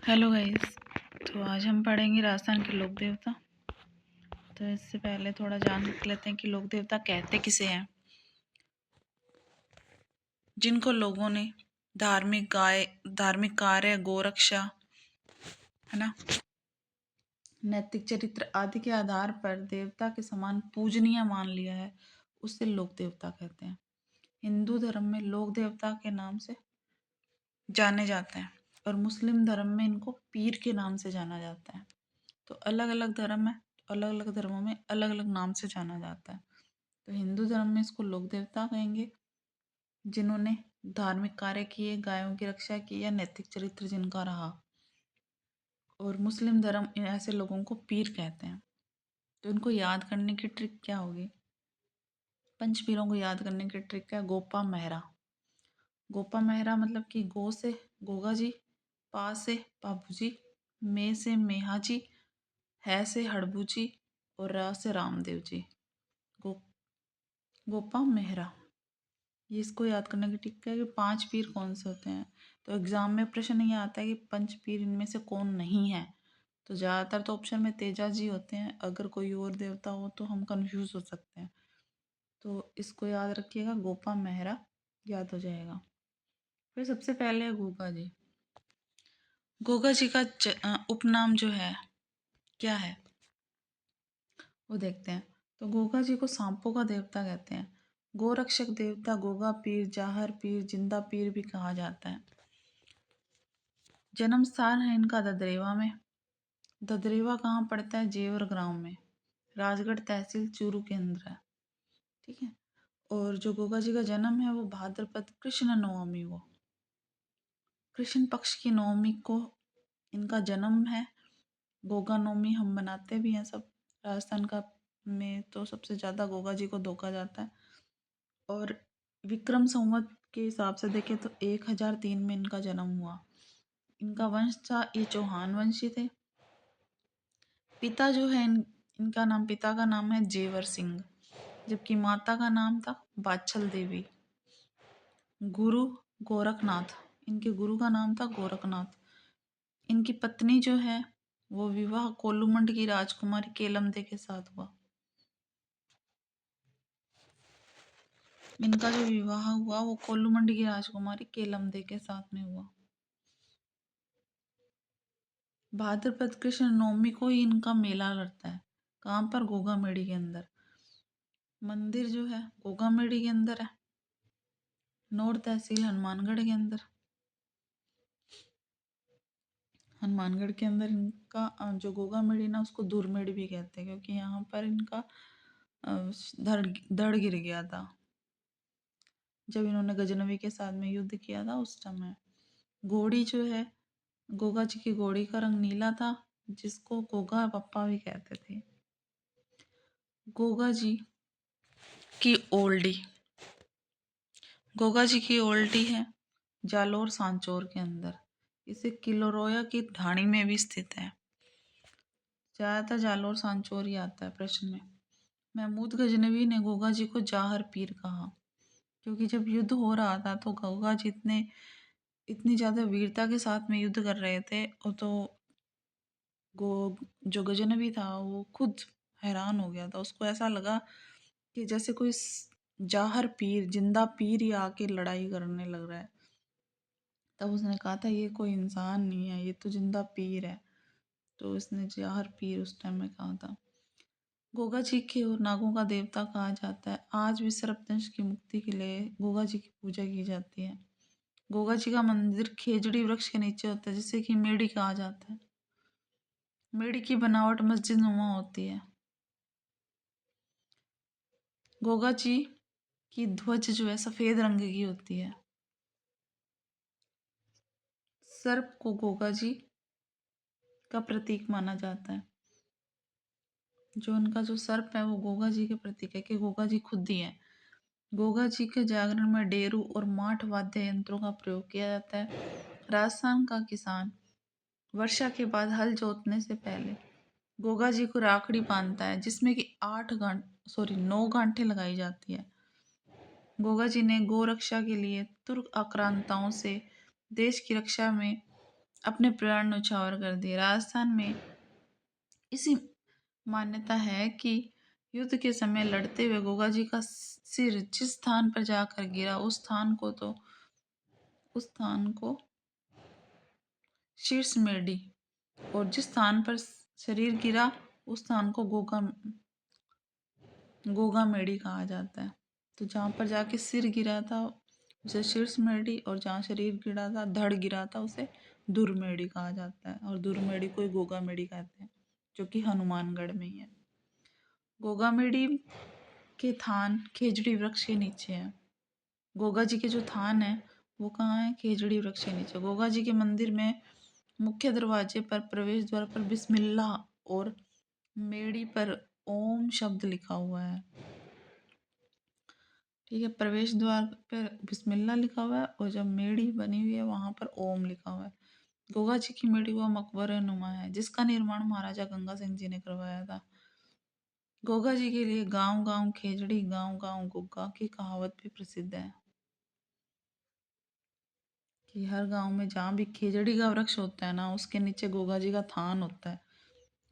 Hello guys. तो आज हम पढ़ेंगे राजस्थान के लोक देवता। तो इससे पहले थोड़ा जान लेते हैं कि लोक देवता कहते किसे हैं। जिनको लोगों ने धार्मिक कार्य, गोरक्षा, है ना, नैतिक चरित्र आदि के आधार पर देवता के समान पूजनीय मान लिया है, उससे लोक देवता कहते हैं। हिंदू धर्म में लोक देवता के नाम से जाने जाते हैं और मुस्लिम धर्म में इनको पीर के नाम से जाना जाता है। तो अलग अलग धर्म है, अलग अलग धर्मों में अलग अलग नाम से जाना जाता है। तो हिंदू धर्म में इसको लोक देवता कहेंगे जिन्होंने धार्मिक कार्य किए, गायों की रक्षा की या नैतिक चरित्र जिनका रहा। और मुस्लिम धर्म इन ऐसे लोगों को पीर कहते हैं। तो इनको याद करने की ट्रिक क्या होगी? पंच पीरों को याद करने की ट्रिक है गोपा मेहरा। गोपा मेहरा मतलब कि गो से गोगा जी, पा से पापू जी, मे से मेहा जी, है से हड़बू जी और रा से रामदेव जी। गो गोपा मेहरा, ये इसको याद करने की टिक है कि पांच पीर कौन से होते हैं। तो एग्जाम में प्रश्न ये आता है कि पंच पीर इनमें से कौन नहीं है। तो ज़्यादातर तो ऑप्शन में तेजा जी होते हैं, अगर कोई और देवता हो तो हम कंफ्यूज हो सकते हैं। तो इसको याद रखिएगा, गोपा मेहरा याद हो जाएगा। फिर सबसे पहले है गोगा जी। गोगा जी का उपनाम जो है क्या है वो देखते हैं। तो गोगा जी को सांपों का देवता कहते हैं। गोरक्षक देवता गोगा पीर, जाहर पीर, जिंदा पीर भी कहा जाता है। जन्म स्थान है इनका ददरेवा में। ददरेवा कहाँ पड़ता है? जेवर ग्राम में, राजगढ़ तहसील चूरू के अंदर है। ठीक है। और जो गोगा जी का जन्म है वो भाद्रपद कृष्ण नवमी को, कृष्ण पक्ष की नवमी को इनका जन्म है। गोगा नवमी हम मनाते भी हैं सब। राजस्थान का में तो सबसे ज़्यादा गोगा जी को धोखा जाता है। और विक्रम संवत के हिसाब से देखें तो 1003 में इनका जन्म हुआ। इनका वंश था, ये चौहान वंशी थे। पिता जो है इनका नाम, पिता का नाम है जेवर सिंह, जबकि माता का नाम था बाछल देवी। गुरु गोरखनाथ, इनके गुरु का नाम था गोरखनाथ। इनकी पत्नी जो है वो विवाह कोलुमंड की राजकुमारी केलमदे के साथ हुआ। इनका जो विवाह हुआ वो कोलुमंड की राजकुमारी केलमदे के साथ में हुआ। भाद्रपद कृष्ण नवमी को ही इनका मेला लगता है। कहाँ पर? गोगामेड़ी के अंदर। मंदिर जो है गोगामेड़ी के अंदर है, नौर तहसील हनुमानगढ़ के अंदर। हनुमानगढ़ के अंदर इनका जो गोगामेड़ी ना उसको दूरमेड़ी भी कहते हैं, क्योंकि यहाँ पर इनका धड़ धड़ गिर गया था जब इन्होंने गजनवी के साथ में युद्ध किया था उस समय। घोड़ी जो है, गोगा जी की घोड़ी का रंग नीला था, जिसको गोगा पप्पा भी कहते थे। गोगा जी की ओल्डी, गोगा जी की ओल्डी है जालोर सांचौर के अंदर। इसे किलोरोया की ढाणी में भी स्थित है। ज़्यादातर जालोर सांचौर ही आता है प्रश्न में। महमूद गजनवी ने गोगा जी को जाहर पीर कहा, क्योंकि जब युद्ध हो रहा था तो गोगा जी इतनी ज़्यादा वीरता के साथ में युद्ध कर रहे थे, और तो गो जो गजनवी था वो खुद हैरान हो गया था। उसको ऐसा लगा कि जैसे कोई जाहर पीर, जिंदा पीर ही आके लड़ाई करने लग रहा है। तब उसने कहा था ये कोई इंसान नहीं है, ये तो जिंदा पीर है। तो इसने जाहर पीर उस टाइम में कहा था। गोगा जी के और नागों का देवता कहा जाता है। आज भी सर्पदंश की मुक्ति के लिए गोगा जी की पूजा की जाती है। गोगा जी का मंदिर खेजड़ी वृक्ष के नीचे होता है, जिसे कि मेढ़ी कहा जाता है। मेढ़ी की बनावट मस्जिद नुमा होती है। गोगा जी की ध्वज जो है सफेद रंग की होती है। सर्प को गोगा जी का प्रतीक माना जाता है। जो उनका जो सर्प है वो गोगा जी के प्रतीक है, कि गोगा जी खुद ही है। गोगा जी के जागरण में डेरू और माठ वाद्य यंत्रों का प्रयोग किया जाता है। राजस्थान का किसान वर्षा के बाद हल जोतने से पहले गोगा जी को राखड़ी बांधता है, जिसमें कि 9 गांठें लगाई जाती है। गोगा जी ने गौ रक्षा के लिए तुर्क आक्रांताओं से देश की रक्षा में अपने प्राण न्यौछावर कर दिए। राजस्थान में इसी मान्यता है कि युद्ध के समय लड़ते हुए गोगा जी का सिर जिस स्थान पर जाकर गिरा उस स्थान को शीर्ष मेढ़ी, और जिस स्थान पर शरीर गिरा उस स्थान को गोगा मेढ़ी कहा जाता है। तो जहाँ पर जाके सिर गिरा था उसे शीर्ष मेढ़ी, और जहाँ शरीर गिरा था, धड़ गिरा था, उसे धुर मेढ़ी कहा जाता है। और धुर मेढ़ी को ही गोगा मेढ़ी कहते हैं, जो कि हनुमानगढ़ में ही है। गोगा मेढ़ी के थान खेजड़ी वृक्ष के नीचे है। गोगा जी के जो थान है वो कहाँ है? खेजड़ी वृक्ष के नीचे। गोगा जी के मंदिर में मुख्य दरवाजे पर प्रवेश द्वार पर बिस्मिल्लाह और मेढ़ी पर ओम शब्द लिखा हुआ है। ठीक है, प्रवेश द्वार पर बिस्मिल्लाह लिखा हुआ है और जब मेढ़ी बनी हुई है वहां पर ओम लिखा हुआ है। गोगा जी की मेढ़ी हुआ मकबरे नुमा है, जिसका निर्माण महाराजा गंगा सिंह जी ने करवाया था। गोगा जी के लिए गांव गांव खेजड़ी, गांव गांव गोगा की कहावत भी प्रसिद्ध है कि हर गांव में जहाँ भी खेजड़ी का वृक्ष होता है ना, उसके नीचे गोगा जी का थान होता है,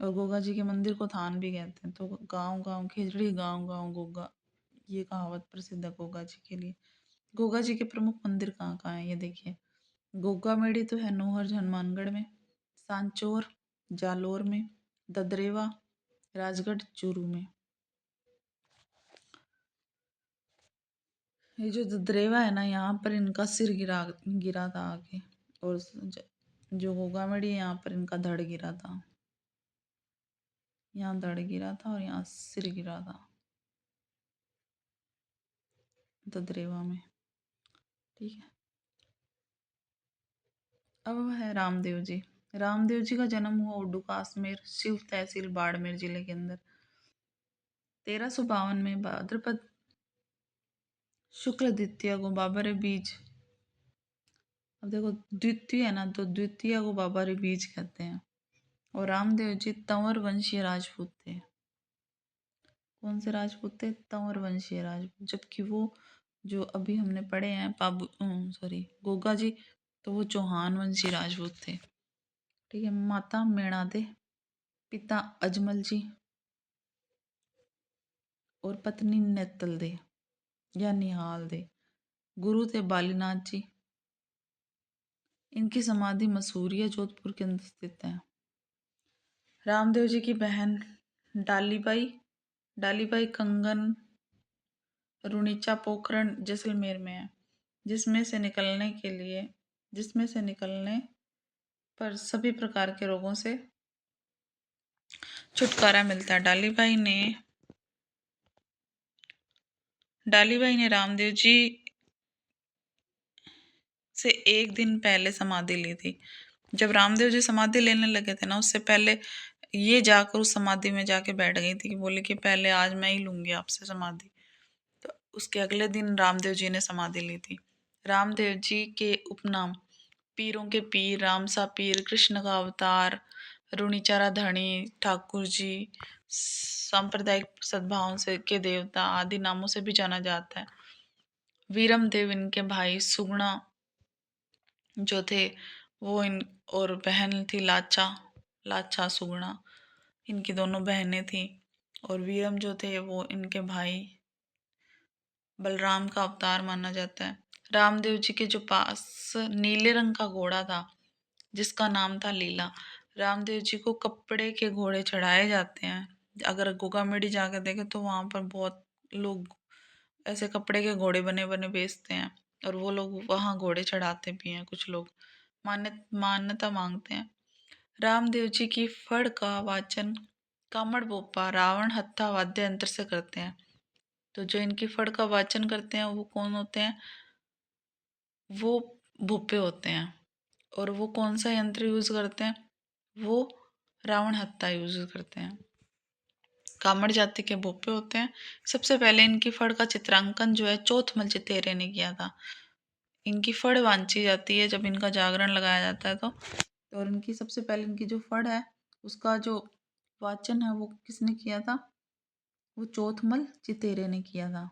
और गोगा जी के मंदिर को थान भी कहते हैं। तो गांव गांव खेजड़ी, गांव गांव गोगा, ये कहावत प्रसिद्ध है गोगा जी के लिए। गोगा जी के प्रमुख मंदिर कहाँ कहाँ है ये देखिए। गोगा मेढ़ी तो है नोहर हनुमानगढ़ में, सांचौर जालोर में, ददरेवा राजगढ़ चूरू में। ये जो ददरेवा है ना, यहाँ पर इनका सिर गिरा गिरा था आगे, और जो गोगा मेढ़ी है यहाँ पर इनका धड़ गिरा था। यहाँ धड़ गिरा था और यहाँ सिर गिरा था ददरेवा में। ठीक है, अब है रामदेव जी। रामदेव जी का जन्म हुआ उड्डू काश्मीर, शिव तहसील, बाड़मेर जिले के अंदर 1352 में भाद्रपद शुक्ल द्वितीय को बाबर बीज। अब देखो द्वितीय है ना, तो द्वितीय को बाबर बीज कहते हैं। और रामदेव जी तंवर वंशीय राजपूत थे। कौन से राजपूत थे? तंवर वंशीय राजपूत। जबकि वो जो अभी हमने पढ़े हैं गोगा जी, तो वो चौहान वंशी राजपूत थे। ठीक है, माता मेणा दे, पिता अजमल जी और पत्नी नेतल दे या निहाल दे। गुरु थे बालीनाथ जी। इनकी समाधि मसूरिया जोधपुर के अंदर स्थित है। रामदेव जी की बहन डालीबाई, डालीबाई कंगन रुणीचा पोखरण जैसलमेर में है, जिसमें से निकलने पर सभी प्रकार के रोगों से छुटकारा मिलता है। डालीबाई ने रामदेव जी से एक दिन पहले समाधि ली थी। जब रामदेव जी समाधि लेने लगे थे ना, उससे पहले ये जाकर उस समाधि में जाके बैठ गई थी कि बोले कि पहले आज मैं ही लूंगी आपसे समाधि। तो उसके अगले दिन रामदेव जी ने समाधि ली थी। रामदेव जी के उपनाम पीरों के पीर, रामसा पीर, कृष्ण का अवतार, रुणीचारा धनी, ठाकुर जी, सांप्रदायिक सद्भाव से के देवता आदि नामों से भी जाना जाता है। वीरम देव इनके भाई, सुगुणा जो थे वो इन, और बहन थी लाचा, लाचा सुगुणा, इनकी दोनों बहनें थी। और वीरम जो थे वो इनके भाई बलराम का अवतार माना जाता है। रामदेव जी के जो पास नीले रंग का घोड़ा था जिसका नाम था लीला। रामदेव जी को कपड़े के घोड़े चढ़ाए जाते हैं। अगर गोगा मेडी जाकर देखे तो वहां पर बहुत लोग ऐसे कपड़े के घोड़े बने बने बेचते हैं, और वो लोग वहां घोड़े चढ़ाते भी हैं। कुछ लोग मान्यता मांगते हैं। रामदेव जी की फड़ का वाचन कामड़ बोपा रावण हत्था वाद्य यंत्र से करते हैं। तो जो इनकी फड़ का वाचन करते हैं वो कौन होते हैं? वो भूपे होते हैं। और वो कौन सा यंत्र यूज करते हैं? वो रावण हत्था यूज करते हैं। कामड़ जाति के भूपे होते हैं। सबसे पहले इनकी फड़ का चित्रांकन जो है चौथमल चितेरे ने किया था। इनकी फड़ वांची जाती है जब इनका जागरण लगाया जाता है तो। और इनकी सबसे पहले इनकी जो फड़ है उसका जो वाचन है वो किसने किया था? वो चौथमल चितेरे ने किया था।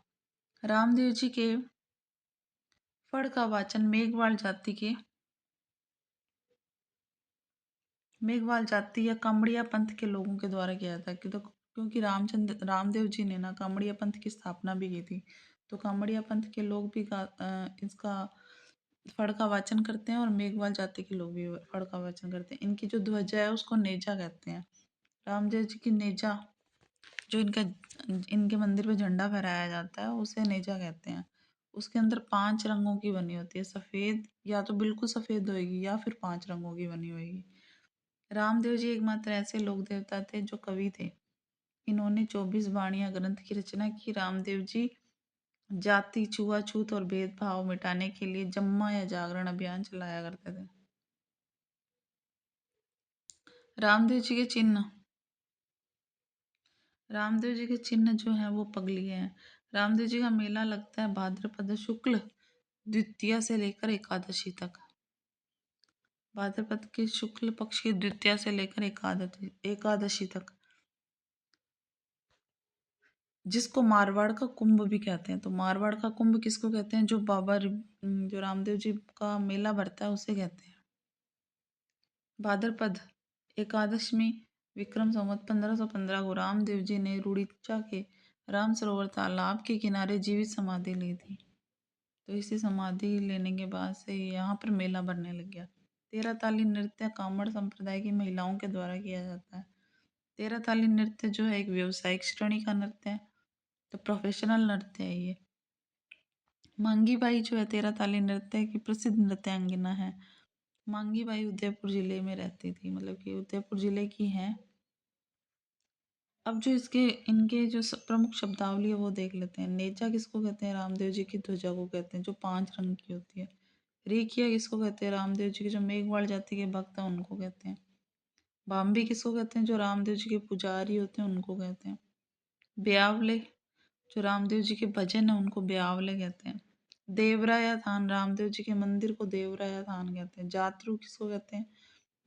रामदेव जी के फड़ का वाचन मेघवाल जाति के मेघवाल जाति या कामड़िया पंथ के लोगों के द्वारा किया जाता है कि तो क्योंकि रामदेव जी ने ना कामड़िया पंथ की स्थापना भी की थी। तो कामड़िया पंथ के लोग भी इसका फड़ का वाचन करते हैं और मेघवाल जाति के लोग भी फड़ का वाचन करते हैं। इनकी जो ध्वजा है उसको नेजा कहते हैं। रामदेव जी की नेजा जो इनके मंदिर पे झंडा फहराया जाता है उसे नेजा कहते हैं। उसके अंदर 5 रंगों की बनी होती है। सफ़ेद या तो बिल्कुल सफ़ेद होएगी या फिर 5 रंगों की बनी होएगी। रामदेव जी एकमात्र ऐसे लोक देवता थे जो कवि थे। इन्होंने 24 वाणियाँ ग्रंथ की रचना की। रामदेव जी जाति, छुआछूत और भेदभाव मिटाने के लिए जम्मा या जागरण अभियान चलाया करते थे। रामदेव जी के चिन्ह रामदेव जी के चिन्ह जो है वो पगली है। रामदेव जी का मेला लगता है भाद्रपद शुक्ल द्वितीया से लेकर एकादशी तक। भाद्रपद के शुक्ल पक्ष की द्वितीया से लेकर एकादशी तक, जिसको मारवाड़ का कुंभ भी कहते हैं। तो मारवाड़ का कुंभ किसको कहते हैं? जो रामदेव जी का मेला भरता है उसे कहते हैं। भाद्रपद एकादशमी विक्रम संवत 1515 को रामदेव जी ने रुड़ीचा के राम सरोवर तालाब के किनारे जीवित समाधि ली थी। तो इसी समाधि लेने के बाद से यहाँ पर मेला भरने लग गया। 13 ताली नृत्य कामड़ संप्रदाय की महिलाओं के द्वारा किया जाता है। 13 ताली नृत्य जो है एक व्यावसायिक श्रेणी का नृत्य है, तो प्रोफेशनल नृत्य है ये। मांगी बाई जो है 13 ताली नृत्य की प्रसिद्ध नृत्यांगना है। मांगी बाई उदयपुर जिले में रहती थी, मतलब कि उदयपुर जिले की है। अब जो इनके जो प्रमुख शब्दावली है वो देख लेते हैं। नेजा किसको कहते हैं? रामदेव जी की ध्वजा को कहते हैं जो 5 रंग की होती है। रेखिया किसको कहते हैं? रामदेव जी के जो मेघवाल जाति के भक्त हैं उनको कहते हैं। बाम्बी किसको कहते हैं? जो रामदेव जी के पुजारी होते हैं उनको कहते हैं। ब्यावले जो रामदेव जी के भजन है उनको ब्यावले कहते हैं। देवराया थान रामदेव जी के मंदिर को देवराया थान कहते हैं। जातरू किसको कहते हैं?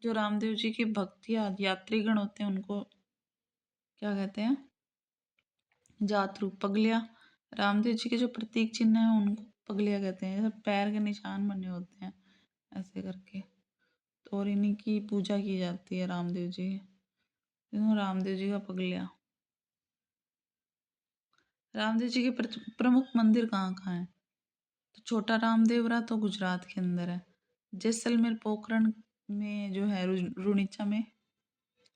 जो रामदेव जी के भक्त या यात्रीगण होते हैं उनको क्या कहते हैं? जातरू। पगलिया रामदेव जी के जो प्रतीक चिन्ह है उनको पगलिया कहते हैं। जैसे पैर के निशान बने होते हैं ऐसे करके, तो और इन्हीं की पूजा की जाती है रामदेव जी की। रामदेव जी का पगलिया। रामदेव जी के प्रमुख मंदिर कहाँ कहाँ हैं? तो छोटा रामदेवरा तो गुजरात के अंदर है। जैसलमेर पोखरण में जो है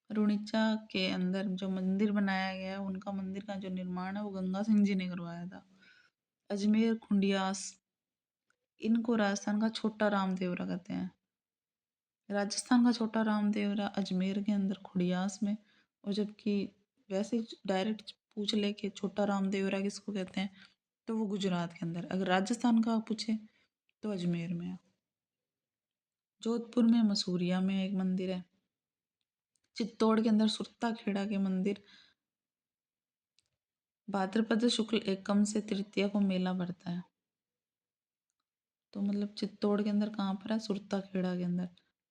रुणिचा के अंदर जो मंदिर बनाया गया है उनका मंदिर का जो निर्माण है वो गंगा सिंह जी ने करवाया था। अजमेर खुंडियास इनको राजस्थान का छोटा रामदेवरा कहते हैं। राजस्थान का छोटा रामदेवरा अजमेर के अंदर खुड़ियास में, और जबकि वैसे डायरेक्ट पूछ ले कि छोटा रामदेवरा किसको कहते हैं तो वो गुजरात के अंदर। अगर राजस्थान का पूछे तो अजमेर में है। जोधपुर में मसूरिया में एक मंदिर है। चित्तौड़ के अंदर सुरता खेड़ा के मंदिर। भाद्रपद शुक्ल एकम से तृतीया को मेला भरता है। तो मतलब चित्तौड़ के अंदर कहाँ पर है? सुरता खेड़ा के अंदर।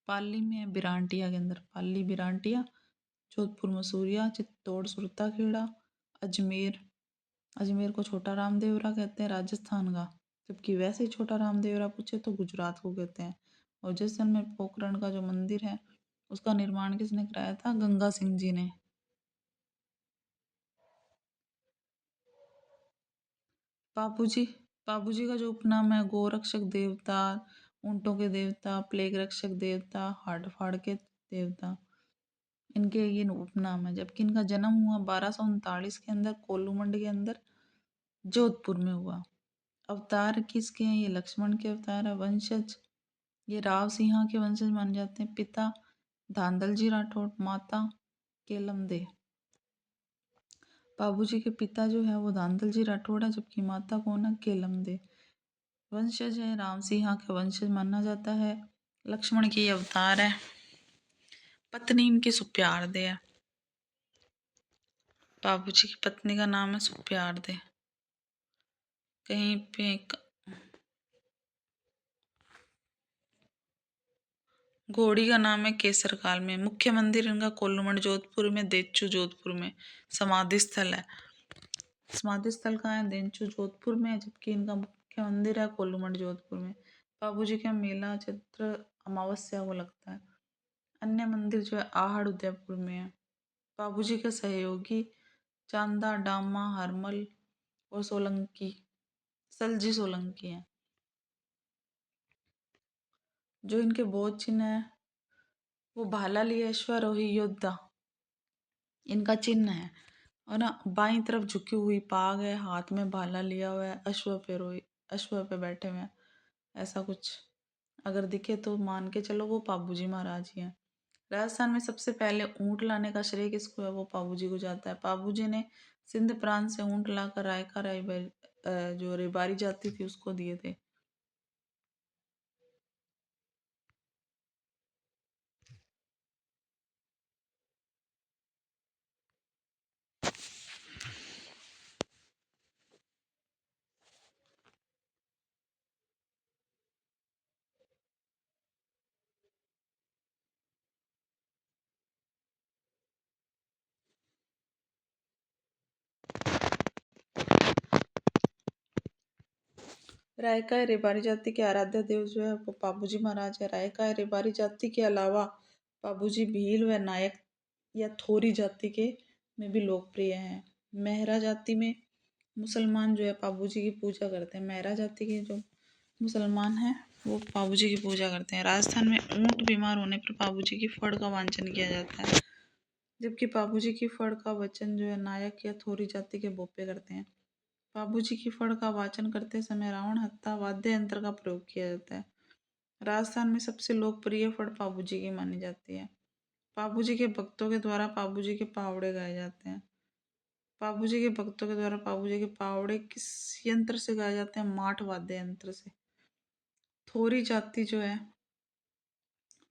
पाली में है बिरांटिया के अंदर। पाली बिरांटिया। जोधपुर मसूरिया, चित्तौड़ सुरता खेड़ा, अजमेर अजमेर को छोटा रामदेवरा कहते हैं राजस्थान का। जबकि वैसे ही छोटा रामदेवरा पूछे तो गुजरात को कहते हैं। और जैसलमेर पोखरण का जो मंदिर है उसका निर्माण किसने कराया था? गंगा सिंह जी ने। बाबूजी बाबूजी का जो उपनाम है गोरक्षक देवता, ऊंटों के देवता, प्लेग रक्षक देवता, हाड़ फाड़ के देवता, इनके ये उपनाम है। जबकि इनका जन्म हुआ 1239 के अंदर कोलूमंड के अंदर जोधपुर में हुआ। अवतार किसके हैं? ये लक्ष्मण के अवतार है। वंशज ये राव सिंहा के वंशज माने जाते हैं। पिता धांधल जी राठौड़, माता केलम दे। बाबूजी के पिता जो है वो धांधल जी राठौड़ है, जबकि माता कौन है? केलम दे। वंशज है राम सिंहा के वंशज माना जाता है। लक्ष्मण की अवतार है। पत्नी इनकी सुप्यार दे है। बाबूजी की पत्नी का नाम है सुप्यार दे। कहीं पे घोड़ी का नाम है केसर काल में। मुख्य मंदिर इनका कोल्लूमंड जोधपुर में, देचू जोधपुर में। समाधि स्थल है, समाधि स्थल कहाँ है? देंचू जोधपुर में, जबकि इनका मुख्य मंदिर है कोल्लूमंड जोधपुर में। बाबूजी का मेला चैत्र अमावस्या को लगता है। अन्य मंदिर जो है आहड़ उदयपुर में है। बाबूजी के सहयोगी चांदा, डामा, हरमल और सोलंकी, सलजी सोलंकी हैं। जो इनके बोध चिन्ह है वो भाला लियेश्वर और योद्धा इनका चिन्ह है। और ना बाईं तरफ झुकी हुई पाग है, हाथ में भाला लिया हुआ है, अश्व पे बैठे हुए हैं। ऐसा कुछ अगर दिखे तो मान के चलो वो पाबूजी महाराज ही हैं। राजस्थान में सबसे पहले ऊंट लाने का श्रेय किसको है? वो पाबूजी को जाता है। पाबूजी ने सिंध प्रांत से ऊंट लाकर रायका जो रेबारी जाति थी उसको दिए थे। रायका रेबारी जाति के आराध्य देव जो है वो पाबूजी महाराज है। रायका रेबारी जाति के अलावा पाबूजी भील व नायक या थोरी जाति के में भी लोकप्रिय हैं। मेहरा जाति में मुसलमान जो है पाबूजी की पूजा करते हैं। मेहरा जाति के जो मुसलमान हैं वो पाबूजी की पूजा करते हैं। राजस्थान में ऊंट बीमार होने पर पाबूजी की फड़ का वांचन किया जाता है, जबकि पाबूजी की फड़ का वचन जो है नायक या थोरी जाति के बोपे करते हैं। बाबूजी की फड़ का वाचन करते समय रावण हत्था वाद्य यंत्र का प्रयोग किया जाता है। राजस्थान में सबसे लोकप्रिय फड़ पाबूजी की मानी जाती है। पाबूजी के भक्तों के द्वारा पाबूजी के पावड़े गाए जाते हैं। पाबूजी के भक्तों के द्वारा पाबूजी के पावड़े किस यंत्र से गाए जाते हैं? माठ वाद्य यंत्र से। थोरी जाति जो है,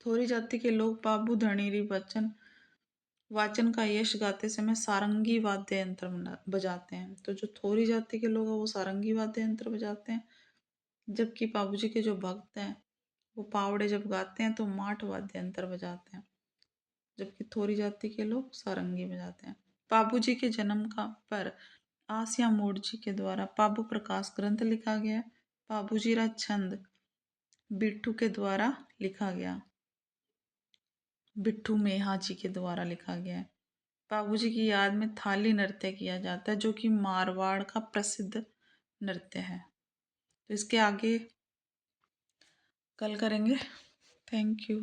थोरी जाति के लोग पाबू धणीरी वाचन का यश गाते समय सारंगी वाद्य यंत्र बजाते हैं। तो जो थोरी जाति के लोग हैं वो सारंगी वाद्य यंत्र बजाते हैं, जबकि बाबूजी के जो भक्त हैं वो पावड़े जब गाते हैं तो माठ वाद्य यंत्र बजाते हैं, जबकि थोरी जाति के लोग सारंगी बजाते हैं। बाबूजी के जन्म का पर आसिया मोड़जी के द्वारा पाबू प्रकाश ग्रंथ लिखा गया। बाबूजी रा छंद बिट्ठू के द्वारा लिखा गया, बिट्ठू मेहा जी के द्वारा लिखा गया है। बाबूजी की याद में थाली नृत्य किया जाता है जो कि मारवाड़ का प्रसिद्ध नृत्य है। तो इसके आगे कल करेंगे। Thank you.